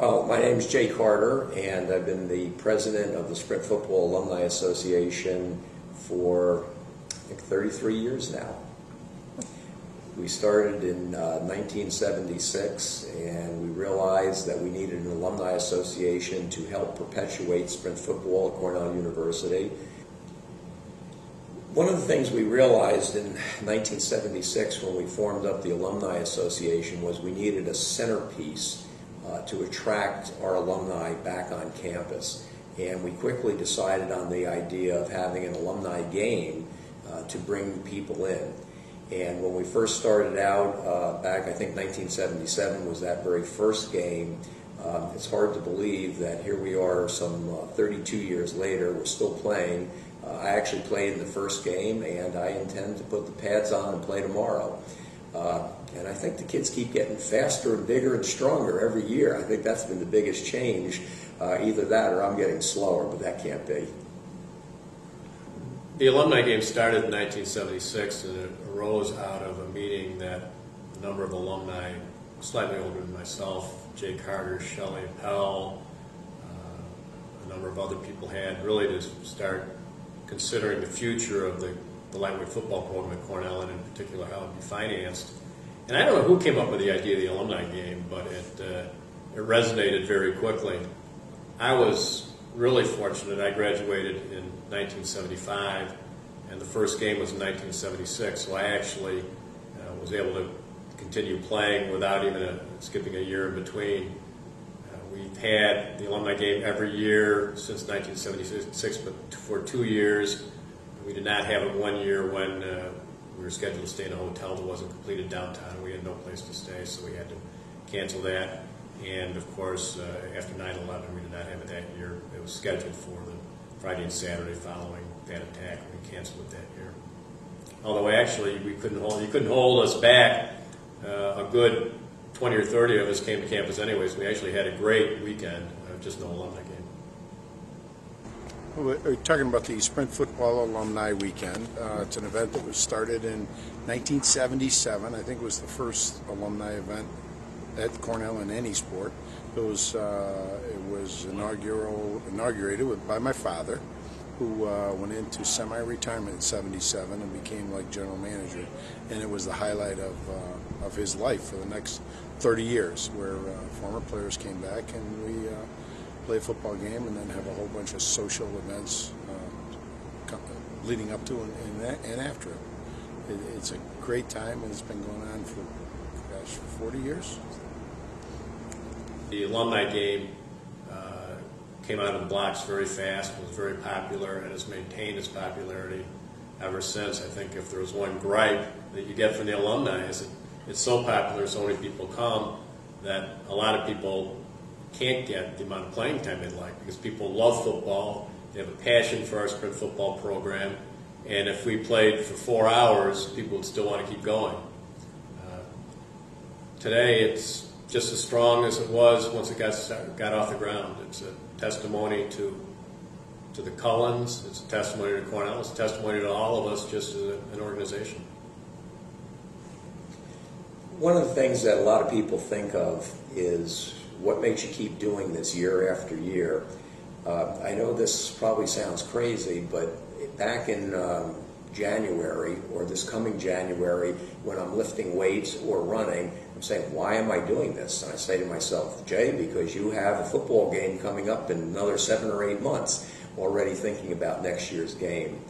Well, my name is Jay Carter, and I've been the president of the Sprint Football Alumni Association for, I think, 33 years now. We started in 1976, and we realized that we needed an alumni association to help perpetuate Sprint football at Cornell University. One of the things we realized in 1976 when we formed up the Alumni Association was we needed a centerpiece to attract our alumni back on campus. And we quickly decided on the idea of having an alumni game to bring people in. And when we first started out back, I think 1977 was that very first game. It's hard to believe that here we are some 32 years later, we're still playing. I actually played in the first game, and I intend to put the pads on and play tomorrow. And I think the kids keep getting faster and bigger and stronger every year. I think that's been the biggest change. Either that or I'm getting slower, but that can't be. The alumni game started in 1976, and it arose out of a meeting that a number of alumni, slightly older than myself, Jay Carter, Shelley Appel, a number of other people had, really to start considering the future of the lightweight football program at Cornell, and in particular how it would be financed. And I don't know who came up with the idea of the alumni game, but it resonated very quickly. I was really fortunate. I graduated in 1975, and the first game was in 1976, so I actually was able to continue playing without even skipping a year in between. We've had the alumni game every year since 1976, but for 2 years. We did not have it 1 year when we were scheduled to stay in a hotel that wasn't completed downtown. We had no place to stay, so we had to cancel that. And of course, after 9/11, we did not have it that year. It was scheduled for the Friday and Saturday following that attack. We canceled it that year. Although actually, you couldn't hold us back. A good 20 or 30 of us came to campus anyways. We actually had a great weekend, just no alumni game. We're talking about the Sprint Football Alumni Weekend. It's an event that was started in 1977. I think it was the first alumni event at Cornell in any sport. It was inaugurated by my father, who went into semi-retirement in '77 and became like general manager. And it was the highlight of his life for the next 30 years, where former players came back and we play a football game and then have a whole bunch of social events leading up to and after it. It's a great time, and it's been going on for, 40 years. The alumni game came out of the blocks very fast, was very popular, and has maintained its popularity ever since. I think if there was one gripe that you get from the alumni is that it's so popular, so many people come, that a lot of people can't get the amount of playing time they'd like, because people love football, they have a passion for our Sprint football program, and if we played for 4 hours, people would still want to keep going. Today, it's just as strong as it was once it got off the ground. It's a testimony to the Cullens, it's a testimony to Cornell, it's a testimony to all of us just as an organization. One of the things that a lot of people think of is what makes you keep doing this year after year. I know this probably sounds crazy, but back in January, or this coming January, when I'm lifting weights or running, I'm saying, why am I doing this? And I say to myself, Jay, because you have a football game coming up in another 7 or 8 months, already thinking about next year's game.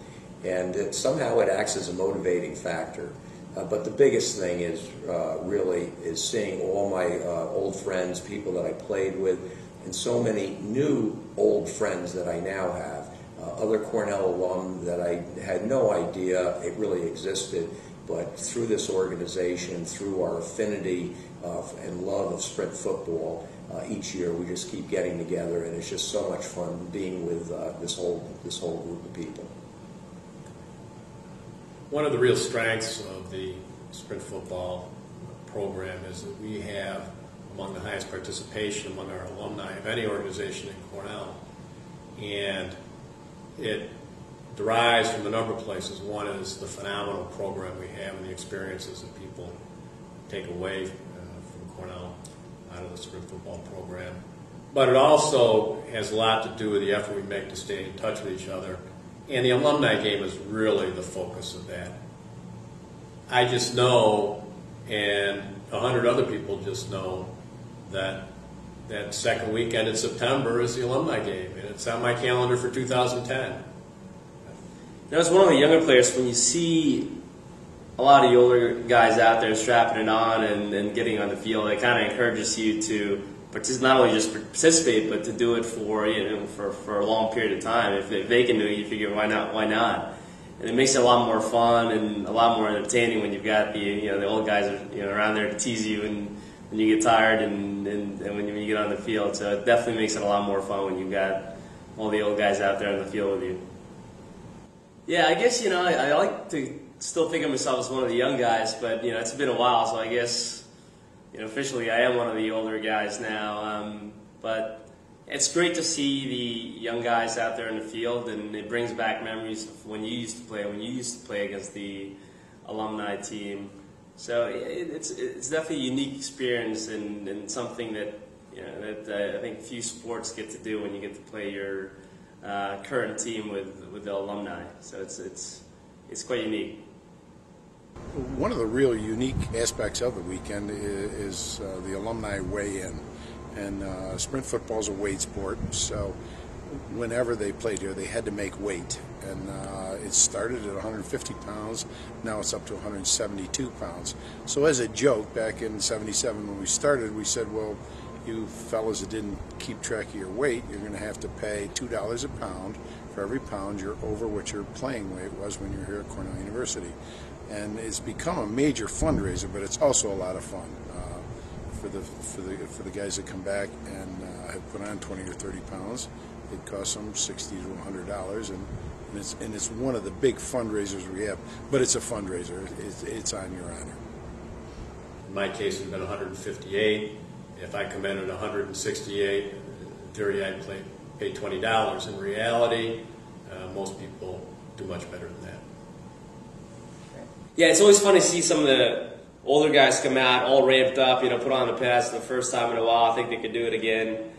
And somehow it acts as a motivating factor. But the biggest thing is really seeing all my old friends, people that I played with, and so many new old friends that I now have. Other Cornell alum that I had no idea it really existed, but through this organization, through our affinity and love of Sprint football, each year we just keep getting together, and it's just so much fun being with this whole group of people. One of the real strengths of the Sprint football program is that we have among the highest participation among our alumni of any organization in Cornell. And it derives from a number of places. One is the phenomenal program we have and the experiences that people take away from Cornell out of the Sprint football program. But it also has a lot to do with the effort we make to stay in touch with each other. And the alumni game is really the focus of that. I just know, and 100 other people just know, that that second weekend in September is the alumni game, and it's on my calendar for 2010. Now, as one of the younger players, when you see a lot of the older guys out there strapping it on and getting on the field, it kind of encourages you to not only just participate, but to do it for for a long period of time. If they can do it, you figure why not? Why not? And it makes it a lot more fun and a lot more entertaining when you've got the old guys around there to tease you and when you get tired and when you get on the field. So it definitely makes it a lot more fun when you've got all the old guys out there on the field with you. Yeah, I guess I like to still think of myself as one of the young guys, but it's been a while, so I guess officially I am one of the older guys now. But it's great to see the young guys out there in the field, and it brings back memories of when you used to play against the alumni team. So it's definitely a unique experience and something that I think few sports get to do when you get to play your current team with the alumni. So it's quite unique. One of the real unique aspects of the weekend is the alumni weigh-in. And sprint football is a weight sport, so whenever they played here, they had to make weight. And it started at 150 pounds, now it's up to 172 pounds. So as a joke, back in '77 when we started, we said, well, you fellas that didn't keep track of your weight, you're going to have to pay $2 a pound for every pound you're over what your playing weight was when you were here at Cornell University. And it's become a major fundraiser, but it's also a lot of fun for the guys that come back and have put on 20 or 30 pounds. It costs them $60 to $100, and it's one of the big fundraisers we have. But it's a fundraiser; it's on your honor. In my case, it's been 158. If I come in at 168, in theory I'd pay $20. In reality, most people do much better than that. Yeah, it's always fun to see some of the older guys come out all ramped up, put on the pads for the first time in a while. I think they could do it again.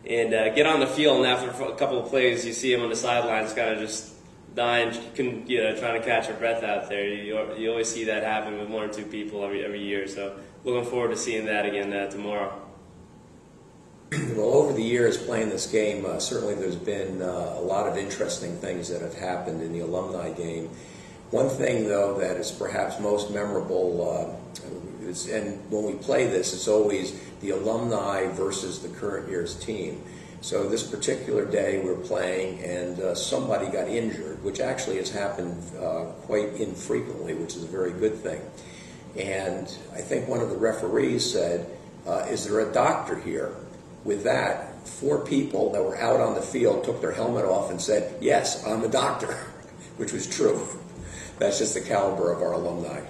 And get on the field, and after a couple of plays, you see them on the sidelines kind of just dying, trying to catch their breath out there. You always see that happen with one or two people every year. So looking forward to seeing that again tomorrow. Well, over the years playing this game, certainly there's been a lot of interesting things that have happened in the alumni game. One thing, though, that is perhaps most memorable, and when we play this, it's always the alumni versus the current year's team. So this particular day we're playing, and somebody got injured, which actually has happened quite infrequently, which is a very good thing. And I think one of the referees said, is there a doctor here? With that, 4 people that were out on the field took their helmet off and said, yes, I'm a doctor, which was true. That's just the caliber of our alumni.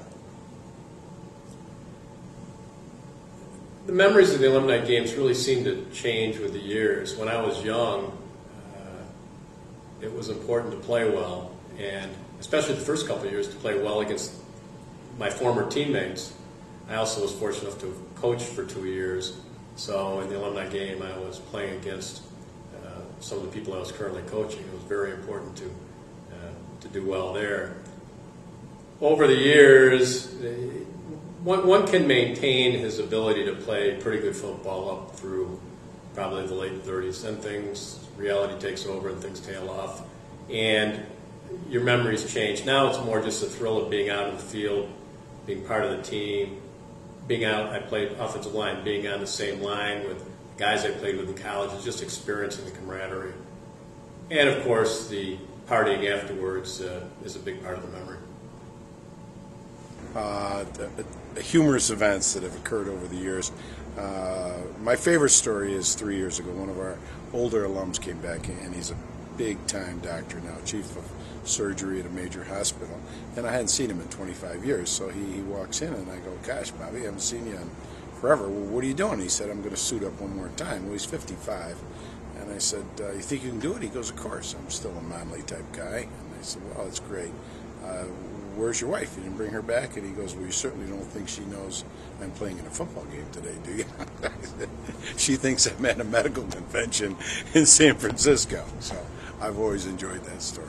The memories of the alumni games really seem to change with the years. When I was young, it was important to play well, and especially the first couple of years to play well against my former teammates. I also was fortunate enough to have coached for 2 years, so in the alumni game I was playing against some of the people I was currently coaching. It was very important to do well there. Over the years, one can maintain his ability to play pretty good football up through probably the late 30s. Then reality takes over and things tail off. And your memories change. Now it's more just the thrill of being out in the field, being part of the team, being out, I played offensive line, being on the same line with guys I played with in college, is just experiencing the camaraderie. And of course, the partying afterwards is a big part of the memory. The humorous events that have occurred over the years. My favorite story is 3 years ago. One of our older alums came back, and he's a big-time doctor now, chief of surgery at a major hospital. And I hadn't seen him in 25 years, so he walks in, and I go, gosh, Bobby, I haven't seen you in forever. Well, what are you doing? He said, I'm going to suit up one more time. Well, he's 55. And I said, you think you can do it? He goes, of course. I'm still a manly type guy. And I said, well, that's great. where's your wife? You didn't bring her back? And he goes, well, you certainly don't think she knows I'm playing in a football game today, do you? She thinks I'm at a medical convention in San Francisco. So I've always enjoyed that story.